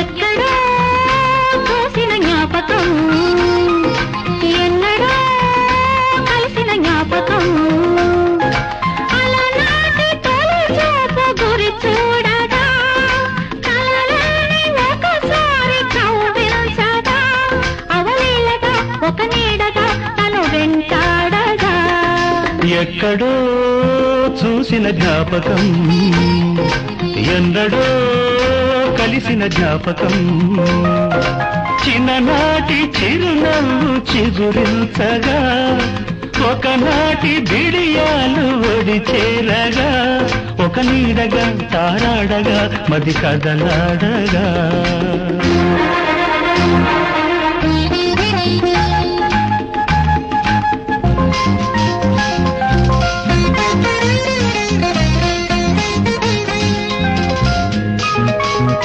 ఎక్కడో చూసిన జ్ఞాపకం, ఎన్నడో కలిసిన జ్ఞాపకం, అలనాటి తొలి చూపు గురి చూడగా కలలోని ఒకసారి కవ్వించగా అవలీలగా ఒక నీడగా తను వెంటాడగా. ఎక్కడో చూసిన జ్ఞాపకం, ఎన్నడో కలిసిన జ్ఞాపకం, చిన్ననాటి చిరునవ్వు చిగురించగా ఒకనాటి బిడియాలు ఒడి చేరగా ఒక నీడగా తారాడగా మది కదలాడగా.